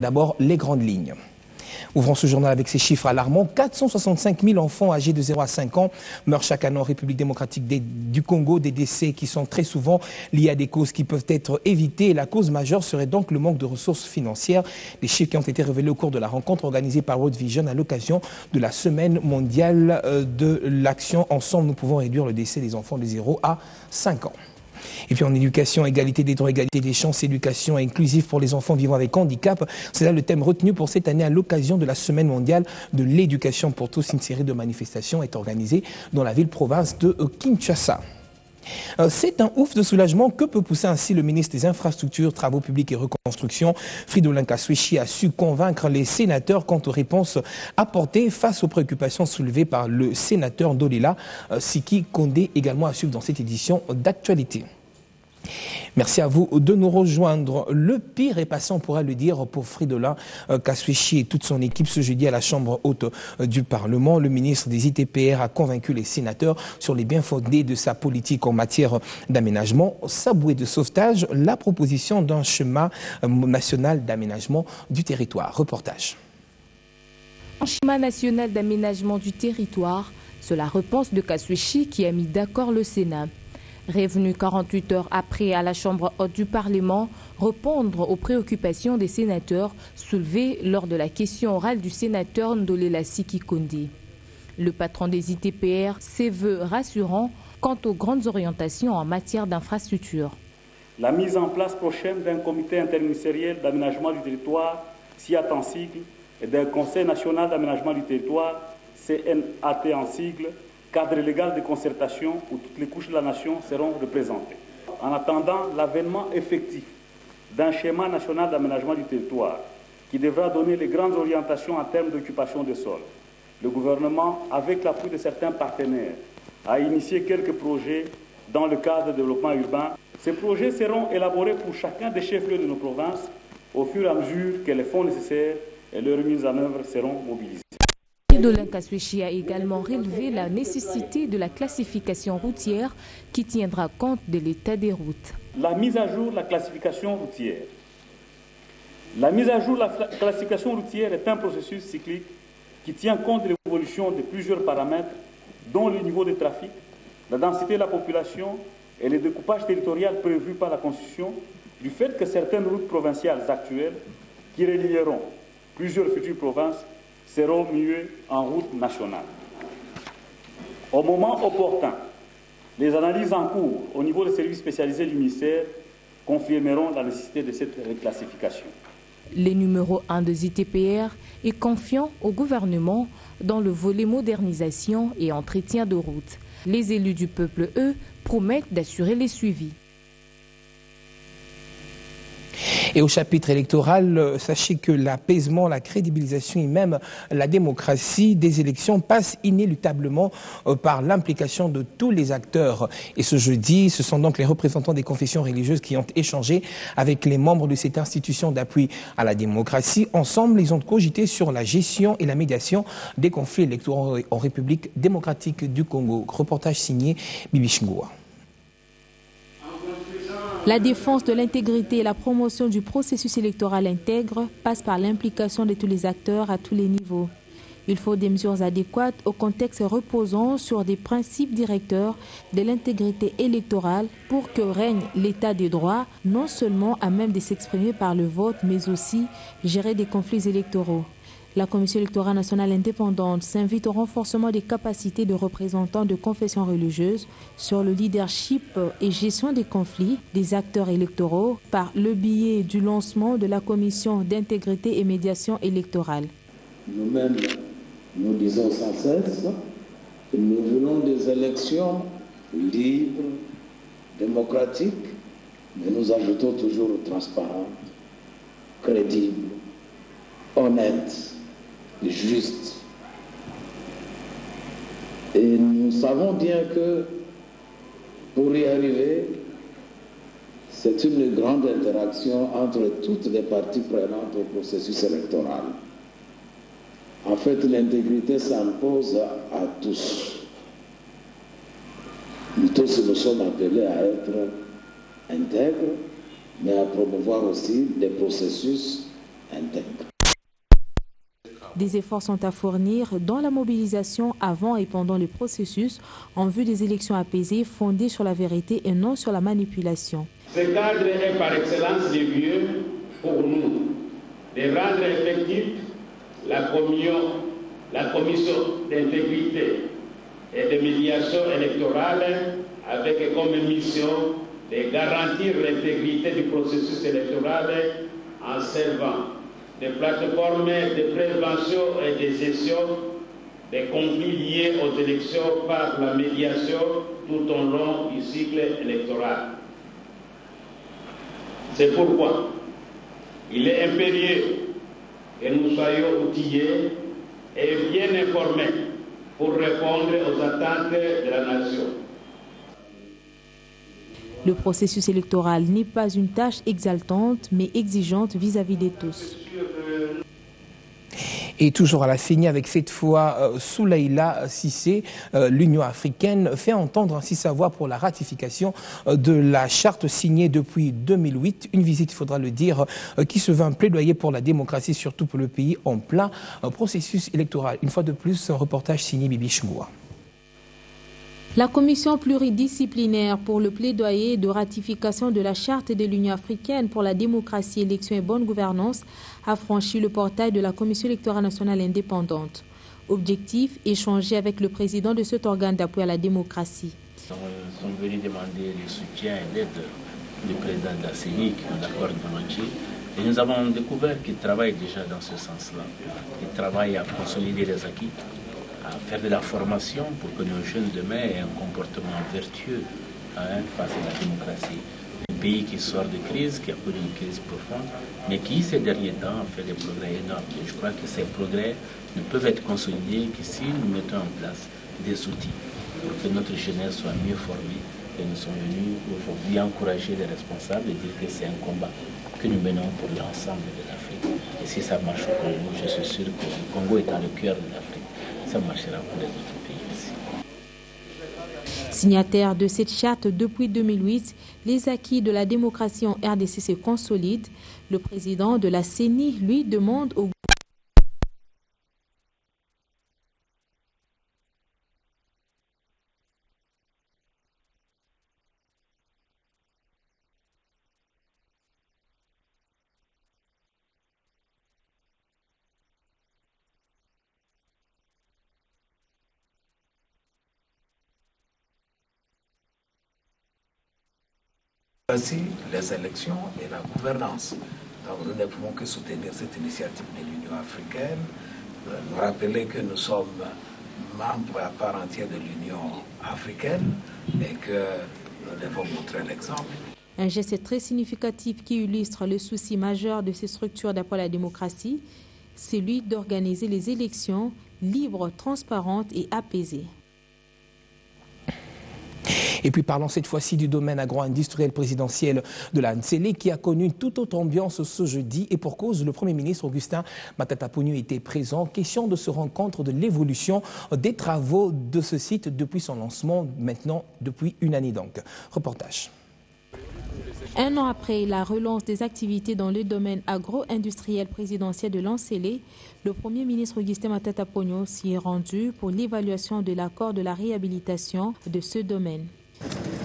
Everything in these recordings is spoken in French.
D'abord, les grandes lignes. Ouvrons ce journal avec ces chiffres alarmants. 465 000 enfants âgés de 0 à 5 ans meurent chaque année en République démocratique du Congo, des décès qui sont très souvent liés à des causes qui peuvent être évitées. Et la cause majeure serait donc le manque de ressources financières. Des chiffres qui ont été révélés au cours de la rencontre organisée par World Vision à l'occasion de la semaine mondiale de l'action. Ensemble, nous pouvons réduire le décès des enfants de 0 à 5 ans. Et puis en éducation, égalité des droits, égalité des chances, éducation inclusive pour les enfants vivant avec handicap. C'est là le thème retenu pour cette année à l'occasion de la Semaine mondiale de l'éducation pour tous. Une série de manifestations est organisée dans la ville-province de Kinshasa. C'est un ouf de soulagement que peut pousser ainsi le ministre des Infrastructures, Travaux publics et Reconstruction. Fridolin Kaswechi a su convaincre les sénateurs quant aux réponses apportées face aux préoccupations soulevées par le sénateur Ndolila Siki Kondé, également à suivre dans cette édition d'actualité. Merci à vous de nous rejoindre. Le pire est passé, on pourra le dire, pour Fridolin Kaswechi et toute son équipe ce jeudi à la Chambre haute du Parlement. Le ministre des ITPR a convaincu les sénateurs sur les bien-fondés de sa politique en matière d'aménagement. Sa bouée de sauvetage, la proposition d'un schéma national d'aménagement du territoire. Reportage. Un schéma national d'aménagement du territoire, c'est la réponse de Kaswechi qui a mis d'accord le Sénat. Revenu 48 heures après à la Chambre haute du Parlement, répondre aux préoccupations des sénateurs soulevées lors de la question orale du sénateur Ndolila Siki Kondé. Le patron des ITPR se veut rassurant quant aux grandes orientations en matière d'infrastructure. La mise en place prochaine d'un comité interministériel d'aménagement du territoire, CIAT en sigle, et d'un conseil national d'aménagement du territoire, CNAT en sigle, cadre légal de concertation où toutes les couches de la nation seront représentées. En attendant l'avènement effectif d'un schéma national d'aménagement du territoire qui devra donner les grandes orientations en termes d'occupation des sols, le gouvernement, avec l'appui de certains partenaires, a initié quelques projets dans le cadre de développement urbain. Ces projets seront élaborés pour chacun des chefs-lieux de nos provinces au fur et à mesure que les fonds nécessaires et leur mise en œuvre seront mobilisés. Fridolin Kaswechi a également relevé la nécessité de la classification routière qui tiendra compte de l'état des routes. La mise à jour de la classification routière. La mise à jour de la classification routière est un processus cyclique qui tient compte de l'évolution de plusieurs paramètres, dont le niveau de trafic, la densité de la population et le découpage territorial prévu par la Constitution, du fait que certaines routes provinciales actuelles qui relieront plusieurs futures provinces seront mieux en route nationale. Au moment opportun, les analyses en cours au niveau des services spécialisés du ministère confirmeront la nécessité de cette reclassification. Le numéro 1 des ITPR est confiant au gouvernement dans le volet modernisation et entretien de routes. Les élus du peuple, eux, promettent d'assurer les suivis. Et au chapitre électoral, sachez que l'apaisement, la crédibilisation et même la démocratie des élections passent inéluctablement par l'implication de tous les acteurs. Et ce jeudi, ce sont donc les représentants des confessions religieuses qui ont échangé avec les membres de cette institution d'appui à la démocratie. Ensemble, ils ont cogité sur la gestion et la médiation des conflits électoraux en République démocratique du Congo. Reportage signé Bibi Chingoua. La défense de l'intégrité et la promotion du processus électoral intègre passe par l'implication de tous les acteurs à tous les niveaux. Il faut des mesures adéquates au contexte reposant sur des principes directeurs de l'intégrité électorale pour que règne l'état des droits, non seulement à même de s'exprimer par le vote, mais aussi gérer des conflits électoraux. La Commission électorale nationale indépendante s'invite au renforcement des capacités de représentants de confessions religieuses sur le leadership et gestion des conflits des acteurs électoraux par le biais du lancement de la Commission d'intégrité et médiation électorale. Nous-mêmes, nous disons sans cesse que nous voulons des élections libres, démocratiques, mais nous ajoutons toujours transparentes, crédibles, honnêtes, juste. Et nous savons bien que pour y arriver, c'est une grande interaction entre toutes les parties prenantes au processus électoral. En fait, l'intégrité s'impose à tous. Nous tous nous sommes appelés à être intègres, mais à promouvoir aussi des processus intègres. Des efforts sont à fournir dans la mobilisation avant et pendant le processus en vue des élections apaisées fondées sur la vérité et non sur la manipulation. Ce cadre est par excellence le mieux pour nous de rendre effective la commission d'intégrité et de médiation électorale avec comme mission de garantir l'intégrité du processus électoral en servant de plateformes de prévention et de gestion des conflits liés aux élections par la médiation tout au long du cycle électoral. C'est pourquoi il est impérieux que nous soyons outillés et bien informés pour répondre aux attentes de la nation. Le processus électoral n'est pas une tâche exaltante, mais exigeante vis-à-vis de tous. Et toujours à la CENI, avec cette fois Souleïla Cissé, l'Union africaine fait entendre ainsi sa voix pour la ratification de la charte signée depuis 2008. Une visite, il faudra le dire, qui se veut un plaidoyer pour la démocratie, surtout pour le pays en plein processus électoral. Une fois de plus, un reportage signé Bibi Chungoua. La commission pluridisciplinaire pour le plaidoyer de ratification de la charte de l'Union africaine pour la démocratie, élection et bonne gouvernance a franchi le portail de la commission électorale nationale indépendante. Objectif, échanger avec le président de cet organe d'appui à la démocratie. Nous sommes venus demander le soutien et l'aide du président de la CENI qui nous accorde volontiers. Et nous avons découvert qu'il travaille déjà dans ce sens-là. Il travaille à consolider les acquis, à faire de la formation pour que nos jeunes demain aient un comportement vertueux face à la démocratie. Un pays qui sort de crise, qui a connu une crise profonde, mais qui ces derniers temps a fait des progrès énormes. Et je crois que ces progrès ne peuvent être consolidés que si nous mettons en place des outils pour que notre jeunesse soit mieux formée. Et nous sommes venus aujourd'hui encourager les responsables et dire que c'est un combat que nous menons pour l'ensemble de l'Afrique. Et si ça marche au Congo, je suis sûr que le Congo étant le cœur de l'Afrique, ça marchera pour les autres pays aussi. Signataire de cette charte depuis 2008, les acquis de la démocratie en RDC se consolident. Le président de la CENI lui demande au Voici les élections et la gouvernance. Donc nous ne pouvons que soutenir cette initiative de l'Union africaine, nous rappeler que nous sommes membres à part entière de l'Union africaine et que nous devons montrer l'exemple. Un geste très significatif qui illustre le souci majeur de ces structures d'appui à la démocratie, c'est celui d'organiser les élections libres, transparentes et apaisées. Et puis parlons cette fois-ci du domaine agro-industriel présidentiel de la NCL qui a connu une toute autre ambiance ce jeudi et pour cause, le Premier ministre Augustin Matata Ponyo était présent. Question de se rendre compte de l'évolution des travaux de ce site depuis son lancement, maintenant depuis une année donc. Reportage. Un an après la relance des activités dans le domaine agro-industriel présidentiel de l'Ancélé, le Premier ministre Augustin Matata Ponyo s'y est rendu pour l'évaluation de l'accord de la réhabilitation de ce domaine.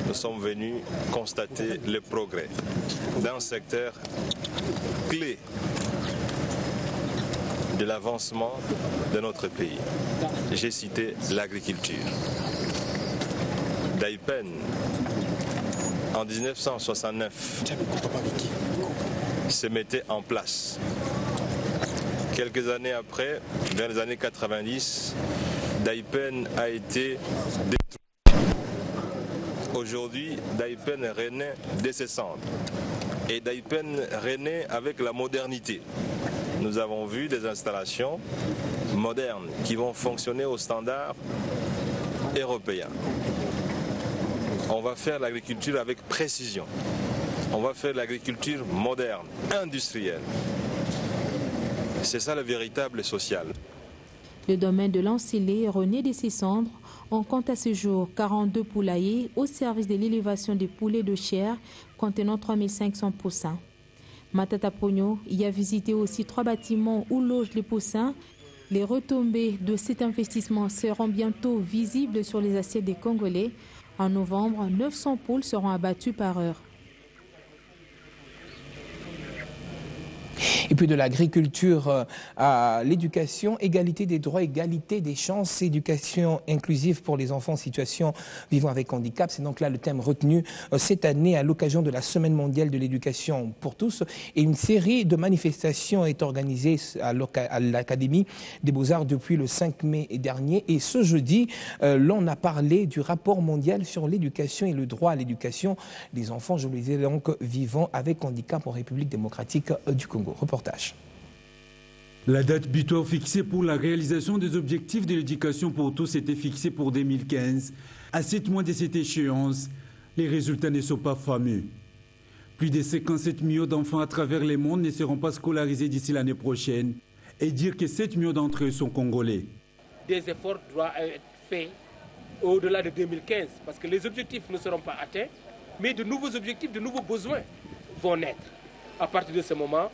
Nous sommes venus constater le progrès d'un secteur clé de l'avancement de notre pays. J'ai cité l'agriculture. Daipen, en 1969, se mettait en place. Quelques années après, vers les années 90, Daipen a été détruit. Aujourd'hui, Daipen renaît de ses cendres. Et Daipen renaît avec la modernité. Nous avons vu des installations modernes qui vont fonctionner aux standards européens. On va faire l'agriculture avec précision. On va faire l'agriculture moderne, industrielle. C'est ça le véritable social. Le domaine de l'Ancélé renaît de ses cendres. On compte à ce jour 42 poulaillers au service de l'élévation des poulets de chair contenant 3500 poussins. Matata Ponyo y a visité aussi 3 bâtiments où logent les poussins Les retombées de cet investissement seront bientôt visibles sur les assiettes des Congolais. En novembre, 900 poules seront abattues par heure. Et puis de l'agriculture à l'éducation, égalité des droits, égalité des chances, éducation inclusive pour les enfants en situation vivant avec handicap. C'est donc là le thème retenu cette année à l'occasion de la Semaine mondiale de l'éducation pour tous. Et une série de manifestations est organisée à l'Académie des Beaux-Arts depuis le 5 mai dernier. Et ce jeudi, l'on a parlé du rapport mondial sur l'éducation et le droit à l'éducation des enfants, je le disais donc, vivant avec handicap en République démocratique du Congo. Reportage. La date butoir fixée pour la réalisation des objectifs de l'éducation pour tous était fixée pour 2015. À 7 mois de cette échéance, les résultats ne sont pas fameux. Plus de 57 millions d'enfants à travers le monde ne seront pas scolarisés d'ici l'année prochaine. Et dire que 7 millions d'entre eux sont congolais. Des efforts doivent être faits au-delà de 2015 parce que les objectifs ne seront pas atteints, mais de nouveaux objectifs, de nouveaux besoins vont naître. À partir de ce moment,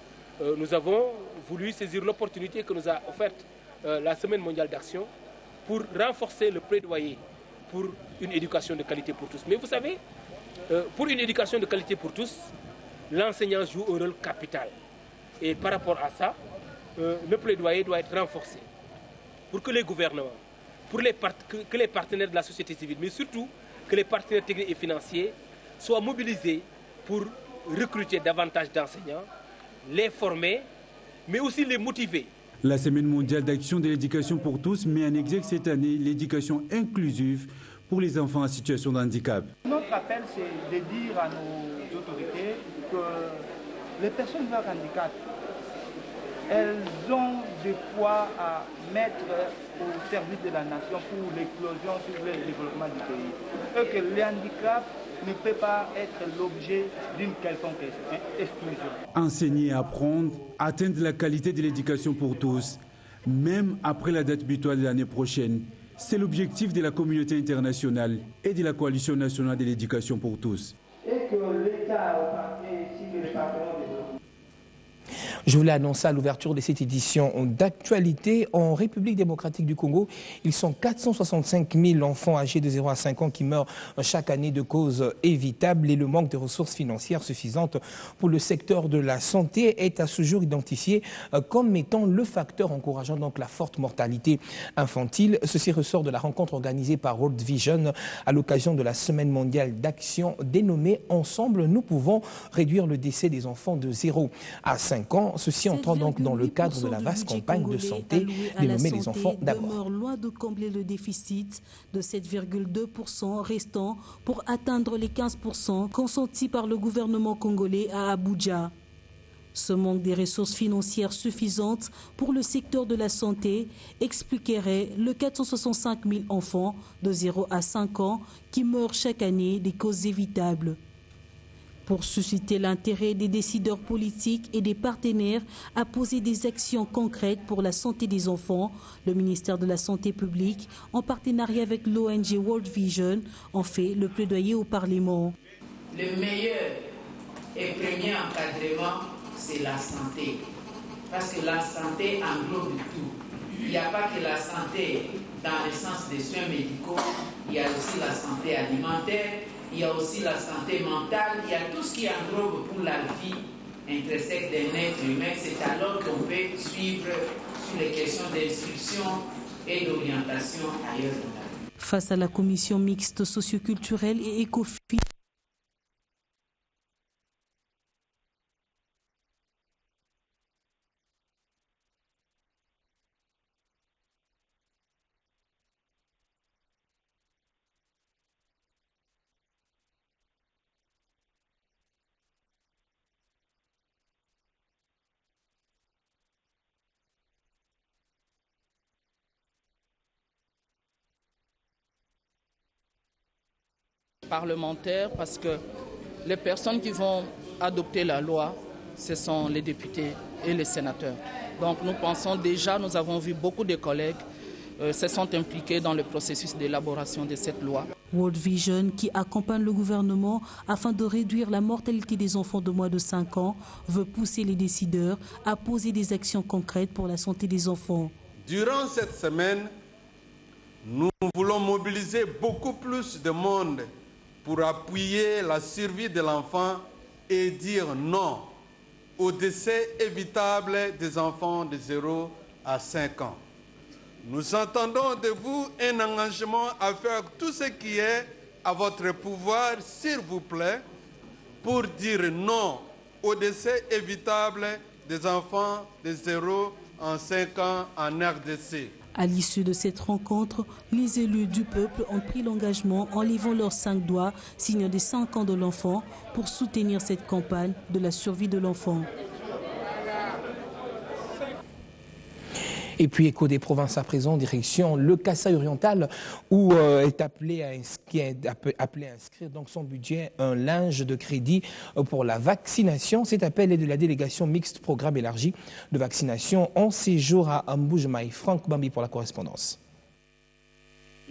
nous avons voulu saisir l'opportunité que nous a offerte la Semaine mondiale d'action pour renforcer le plaidoyer pour une éducation de qualité pour tous. Mais vous savez, pour une éducation de qualité pour tous, l'enseignant joue un rôle capital. Et par rapport à ça, le plaidoyer doit être renforcé pour que les gouvernements, que les partenaires de la société civile, mais surtout que les partenaires techniques et financiers soient mobilisés pour recruter davantage d'enseignants, les former, mais aussi les motiver. La Semaine mondiale d'action de l'éducation pour tous met en exergue cette année l'éducation inclusive pour les enfants en situation de handicap. Notre appel, c'est de dire à nos autorités que les personnes avec handicap, elles ont de quoi à mettre au service de la nation pour l'éclosion, pour le développement du pays. Et que le handicap ne peut pas être l'objet d'une quelconque exclusion. Enseigner, apprendre, atteindre la qualité de l'éducation pour tous, même après la date butoir de l'année prochaine. C'est l'objectif de la communauté internationale et de la Coalition nationale de l'éducation pour tous. Et que l'État, ainsi que les partenaires de Je voulais annoncer à l'ouverture de cette édition d'actualité. En République démocratique du Congo, ils sont 465 000 enfants âgés de 0 à 5 ans qui meurent chaque année de causes évitables et le manque de ressources financières suffisantes pour le secteur de la santé est à ce jour identifié comme étant le facteur encourageant donc la forte mortalité infantile. Ceci ressort de la rencontre organisée par World Vision à l'occasion de la Semaine mondiale d'action dénommée « Ensemble, nous pouvons réduire le décès des enfants de 0 à 5 ans ». Ceci entrant donc dans le cadre de la vaste campagne de santé dénommée les enfants d'abord. Demeure loin de combler le déficit de 7,2% restant pour atteindre les 15% consentis par le gouvernement congolais à Abuja. Ce manque des ressources financières suffisantes pour le secteur de la santé expliquerait le 465 000 enfants de 0 à 5 ans qui meurent chaque année des causes évitables. Pour susciter l'intérêt des décideurs politiques et des partenaires à poser des actions concrètes pour la santé des enfants, le ministère de la Santé publique, en partenariat avec l'ONG World Vision, en fait le plaidoyer au Parlement. Le meilleur et premier encadrement, c'est la santé. Parce que la santé englobe tout. Il n'y a pas que la santé dans le sens des soins médicaux, il y a aussi la santé alimentaire, il y a aussi la santé mentale, il y a tout ce qui englobe pour la vie intrinsèque d'un être humain. C'est alors qu'on peut suivre sur les questions d'instruction et d'orientation ailleurs dans la vie. Face à la commission mixte socioculturelle et écofine, parlementaires parce que les personnes qui vont adopter la loi, ce sont les députés et les sénateurs. Donc nous pensons déjà, nous avons vu beaucoup de collègues se sont impliqués dans le processus d'élaboration de cette loi. World Vision, qui accompagne le gouvernement afin de réduire la mortalité des enfants de moins de 5 ans, veut pousser les décideurs à poser des actions concrètes pour la santé des enfants. Durant cette semaine, nous voulons mobiliser beaucoup plus de monde pour appuyer la survie de l'enfant et dire non au décès évitable des enfants de 0 à 5 ans. Nous entendons de vous un engagement à faire tout ce qui est à votre pouvoir, s'il vous plaît, pour dire non au décès évitable des enfants de 0 à 5 ans en RDC. À l'issue de cette rencontre, les élus du peuple ont pris l'engagement en levant leurs 5 doigts, signe des 5 ans de l'enfant, pour soutenir cette campagne de la survie de l'enfant. Et puis, écho des provinces à présent, direction le Kasaï oriental, où est appelé à inscrire donc son budget un linge de crédit pour la vaccination. Cet appel est de la délégation mixte programme élargi de vaccination en séjour à Amboujmaï. Franck Bambi pour la correspondance.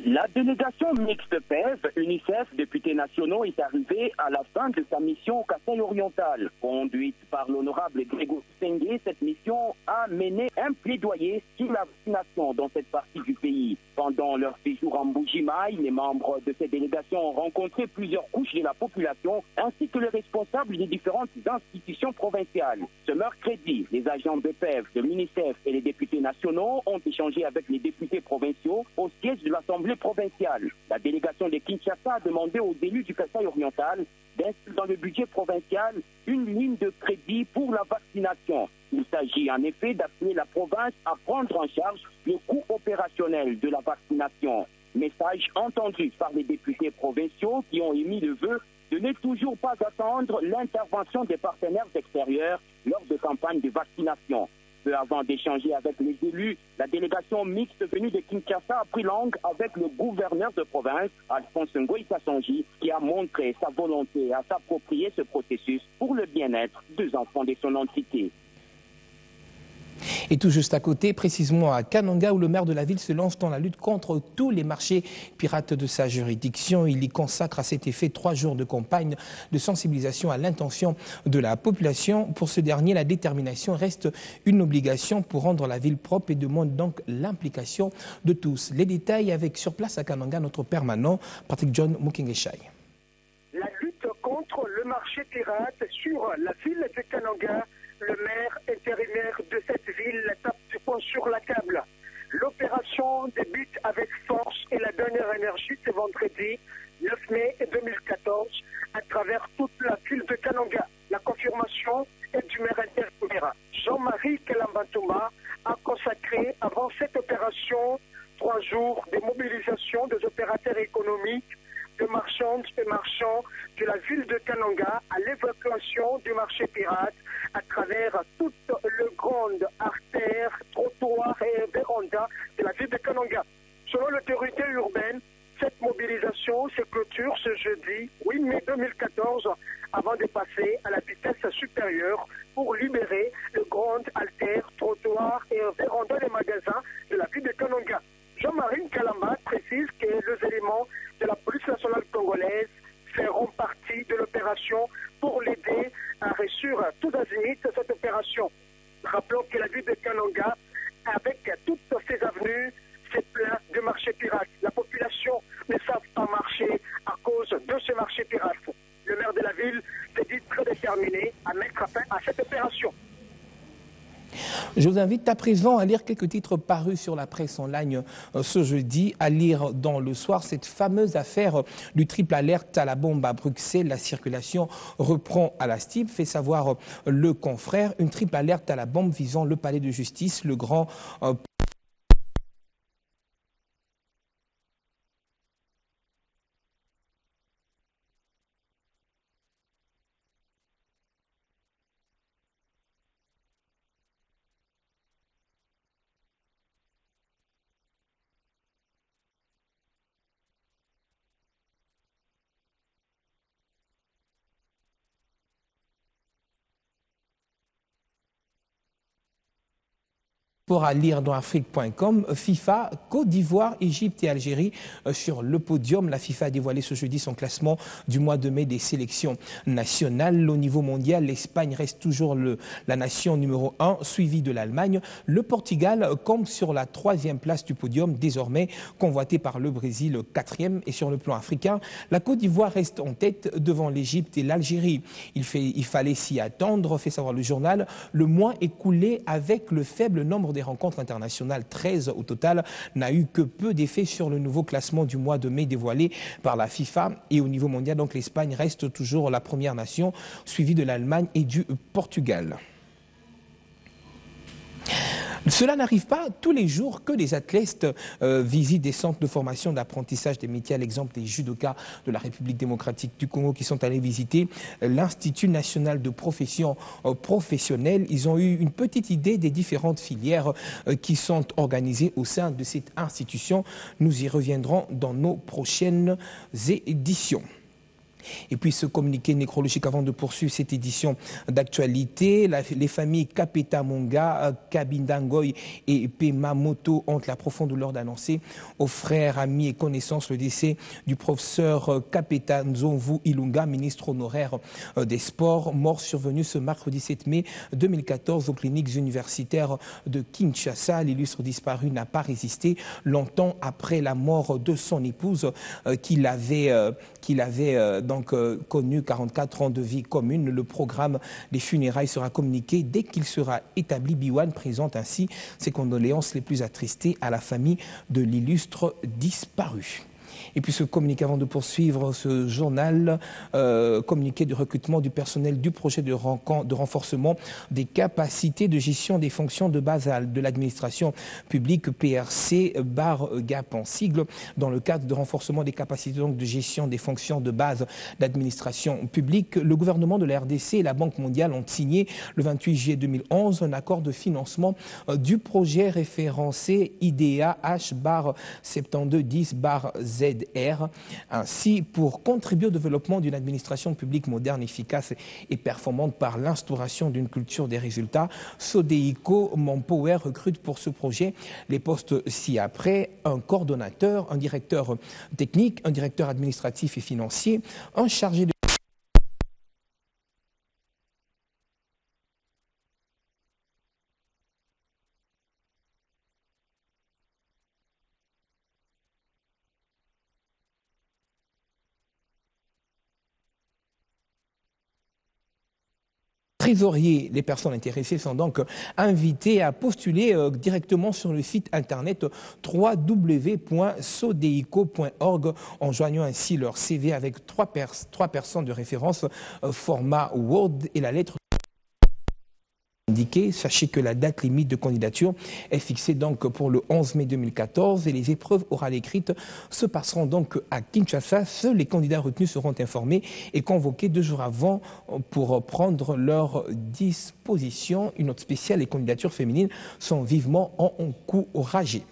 La délégation mixte PEV, UNICEF, députés nationaux, est arrivée à la fin de sa mission au Kasaï oriental. Conduite par l'honorable Grégory Senghé, cette mission a mené un plaidoyer sur la vaccination dans cette partie du pays. Pendant leur séjour en Mbuji-Maï, les membres de cette délégation ont rencontré plusieurs couches de la population ainsi que les responsables des différentes institutions provinciales. Ce mercredi, les agents de PEV, de l'UNICEF et les députés nationaux ont échangé avec les députés provinciaux au siège de l'Assemblée provinciale. La délégation de Kinshasa a demandé aux élus du Kasaï oriental d'inscrire dans le budget provincial une ligne de crédit pour la vaccination. Il s'agit en effet d'appeler la province à prendre en charge le coût opérationnel de la vaccination. Message entendu par les députés provinciaux qui ont émis le vœu de ne toujours pas attendre l'intervention des partenaires extérieurs lors de campagnes de vaccination. Peu avant d'échanger avec les élus, la délégation mixte venue de Kinshasa a pris langue avec le gouverneur de province, Alphonse Ngoï Kassongi, qui a montré sa volonté à s'approprier ce processus pour le bien-être des enfants de son entité. Et tout juste à côté, précisément à Kananga, où le maire de la ville se lance dans la lutte contre tous les marchés pirates de sa juridiction. Il y consacre à cet effet 3 jours de campagne de sensibilisation à l'intention de la population. Pour ce dernier, la détermination reste une obligation pour rendre la ville propre et demande donc l'implication de tous. Les détails avec sur place à Kananga, notre permanent, Patrick John Mukingeshai. La lutte contre le marché pirate sur la ville de Kananga. Le maire intérimaire de cette ville tape du poing sur la table. L'opération débute avec force et la dernière énergie ce vendredi 9 mai 2014 à travers toute la ville de Kananga. La confirmation est du maire intérimaire. Jean-Marie Kalambatouma a consacré avant cette opération 3 jours de mobilisation des opérateurs économiques, de marchandes et marchands de la ville de Kananga à l'évacuation du marché pirate à travers toute le grande artère, trottoir et véranda de la ville de Kananga. Selon l'autorité urbaine, cette mobilisation se clôture ce jeudi 8 mai 2014 avant de passer à la vitesse supérieure pour libérer le grand artère, trottoir et véranda des magasins de la ville de Kananga. Jean-Marie Kalamba précise que les éléments de la police nationale congolaise feront partie de l'opération pour l'aider à réussir tout azimut cette opération. Rappelons que la ville de Kananga, avec toutes ses avenues, c'est plein de marchés pirates. La population ne savent pas marcher à cause de ce marché pirate. Le maire de la ville s'est dit très déterminé à mettre fin à cette opération. Je vous invite à présent à lire quelques titres parus sur la presse en ligne ce jeudi, à lire dans Le Soir cette fameuse affaire du triple alerte à la bombe à Bruxelles. La circulation reprend à la STIB, fait savoir le confrère. Une triple alerte à la bombe visant le palais de justice, le grand sport à lire dans afrique.com. FIFA, Côte d'Ivoire, Égypte et Algérie sur le podium. La FIFA a dévoilé ce jeudi son classement du mois de mai des sélections nationales. Au niveau mondial, l'Espagne reste toujours la nation numéro 1, suivie de l'Allemagne. Le Portugal compte sur la 3e place du podium, désormais convoité par le Brésil, 4e. Et sur le plan africain, la Côte d'Ivoire reste en tête devant l'Égypte et l'Algérie. Il fallait s'y attendre, fait savoir le journal. Le mois écoulé avec le faible nombre des rencontres internationales, 13 au total, n'a eu que peu d'effet sur le nouveau classement du mois de mai dévoilé par la FIFA. Et au niveau mondial, donc l'Espagne reste toujours la première nation, suivie de l'Allemagne et du Portugal. Cela n'arrive pas tous les jours que les athlètes visitent des centres de formation d'apprentissage des métiers, à l'exemple des judokas de la République démocratique du Congo qui sont allés visiter l'Institut national de profession professionnelle. Ils ont eu une petite idée des différentes filières qui sont organisées au sein de cette institution. Nous y reviendrons dans nos prochaines éditions. Et puis ce communiqué nécrologique avant de poursuivre cette édition d'actualité. Les familles Kapeta Monga, Kabindangoy et Pemamoto ont la profonde douleur d'annoncer aux frères, amis et connaissances le décès du professeur Kapeta Nzonvu Ilunga, ministre honoraire des Sports, mort survenu ce mercredi 7 mai 2014 aux cliniques universitaires de Kinshasa. L'illustre disparu n'a pas résisté longtemps après la mort de son épouse qu'il avait connu 44 ans de vie commune. Le programme des funérailles sera communiqué dès qu'il sera établi. Biwan présente ainsi ses condoléances les plus attristées à la famille de l'illustre disparu. Et puis ce communiqué, avant de poursuivre ce journal, communiqué de recrutement du personnel du projet de renforcement des capacités de gestion des fonctions de base de l'administration publique, PRC, /GAP en sigle, dans le cadre de renforcement des capacités donc, de gestion des fonctions de base d'administration publique. Le gouvernement de la RDC et la Banque mondiale ont signé le 28 juillet 2011 un accord de financement du projet référencé IDEA H/7210/ZR. Ainsi, pour contribuer au développement d'une administration publique moderne, efficace et performante par l'instauration d'une culture des résultats, Sodeiko Manpower recrute pour ce projet les postes ci-après: un coordonnateur, un directeur technique, un directeur administratif et financier, un chargé de trésorier. Les personnes intéressées sont donc invitées à postuler directement sur le site internet www.sodeico.org en joignant ainsi leur CV avec trois personnes de référence format Word et la lettre indiqué. Sachez que la date limite de candidature est fixée donc pour le 11 mai 2014 et les épreuves orales écrites se passeront donc à Kinshasa. Seuls les candidats retenus seront informés et convoqués 2 jours avant pour prendre leur disposition. Une note spéciale, les candidatures féminines sont vivement encouragées.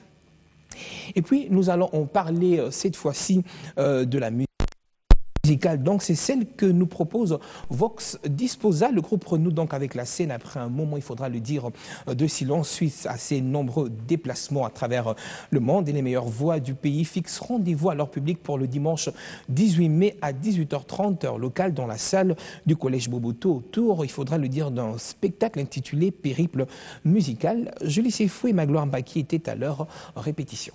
Et puis nous allons en parler cette fois-ci de la musique. Donc c'est celle que nous propose Vox Disposa. Le groupe renoue donc avec la scène après un moment, il faudra le dire, de silence suite à ses nombreux déplacements à travers le monde. Et les meilleures voix du pays fixent rendez-vous à leur public pour le dimanche 18 mai à 18h30 heure locale dans la salle du collège Boboto, autour, il faudra le dire, d'un spectacle intitulé Périple musical. Julie Sefou et Magloire Mbaki étaient à leur répétition.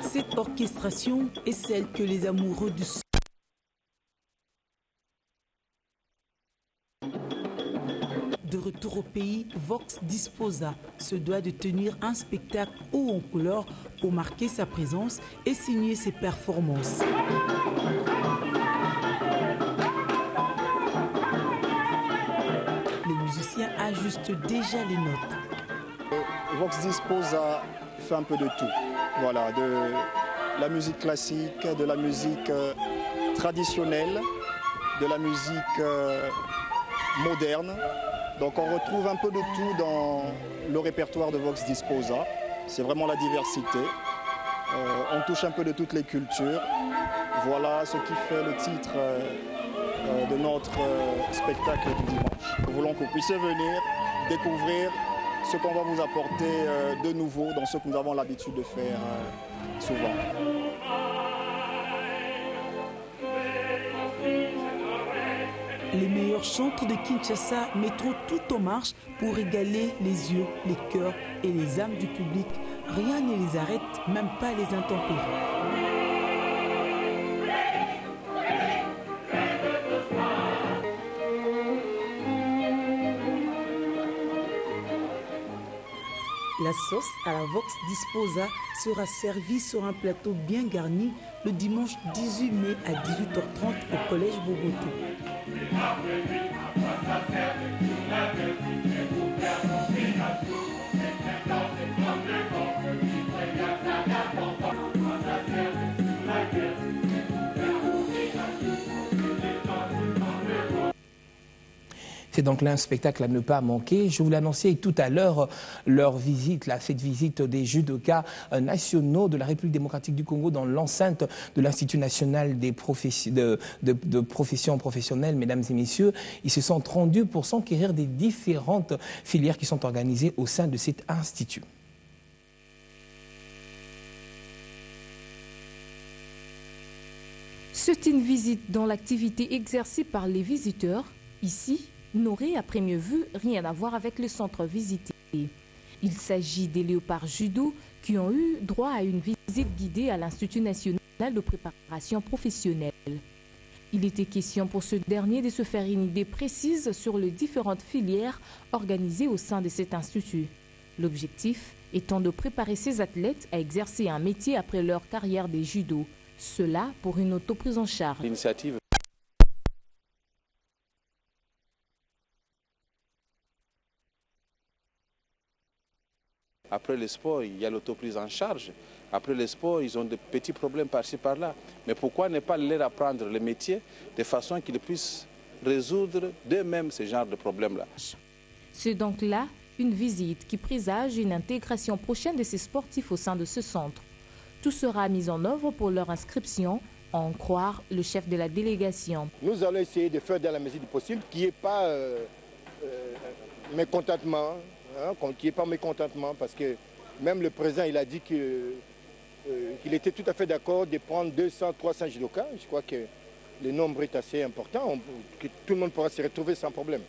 Cette orchestration est celle que les amoureux du son de retour au pays, Vox Disposa se doit de tenir un spectacle haut en couleur pour marquer sa présence et signer ses performances. Les musiciens ajustent déjà les notes. Vox Disposa fait un peu de tout. Voilà, de la musique classique, de la musique traditionnelle de la musique moderne. Donc on retrouve un peu de tout dans le répertoire de Vox Disposa. C'est vraiment la diversité. On touche un peu de toutes les cultures. Voilà ce qui fait le titre de notre spectacle du dimanche. Nous voulons que vous puissiez venir découvrir ce qu'on va vous apporter de nouveau dans ce que nous avons l'habitude de faire souvent. Les meilleurs chantres de Kinshasa mettront tout en marche pour régaler les yeux, les cœurs et les âmes du public. Rien ne les arrête, même pas les intempéries. La sauce à la Vox Disposa sera servie sur un plateau bien garni le dimanche 18 mai à 18h30 au Collège Boboto. C'est donc là un spectacle à ne pas manquer. Je vous l'annonçais tout à l'heure, leur visite, cette visite des judokas nationaux de la République démocratique du Congo dans l'enceinte de l'Institut national des de professions professionnelles, mesdames et messieurs. Ils se sont rendus pour s'enquérir des différentes filières qui sont organisées au sein de cet institut. C'est une visite dont l'activité exercée par les visiteurs, ici, n'aurait à première vue rien à voir avec le centre visité. Il s'agit des léopards judo qui ont eu droit à une visite guidée à l'Institut national de préparation professionnelle. Il était question pour ce dernier de se faire une idée précise sur les différentes filières organisées au sein de cet institut. L'objectif étant de préparer ces athlètes à exercer un métier après leur carrière des judo. Cela pour une auto-prise en charge. L'initiative après le sport, il y a l'autoprise en charge. Après le sport, ils ont des petits problèmes par-ci, par-là. Mais pourquoi ne pas leur apprendre le métier de façon qu'ils puissent résoudre d'eux-mêmes ce genre de problèmes-là? C'est donc là une visite qui présage une intégration prochaine de ces sportifs au sein de ce centre. Tout sera mis en œuvre pour leur inscription, à en croire le chef de la délégation. Nous allons essayer de faire dans la mesure du possible qu'il n'y ait pas mécontentement. Qu'il n'y ait pas mécontentement, parce que même le président il a dit qu'il était tout à fait d'accord de prendre 200, 300 judokas. Je crois que le nombre est assez important, que tout le monde pourra se retrouver sans problème.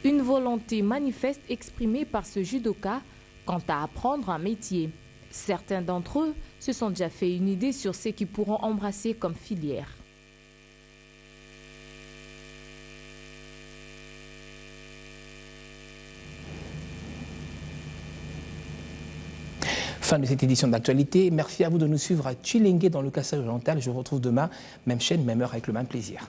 Une volonté manifeste exprimée par ce judoka quant à apprendre un métier. Certains d'entre eux se sont déjà fait une idée sur ce qu'ils pourront embrasser comme filière. Fin de cette édition d'actualité. Merci à vous de nous suivre à Tchilingé dans le Kassai oriental. Je vous retrouve demain, même chaîne, même heure, avec le même plaisir.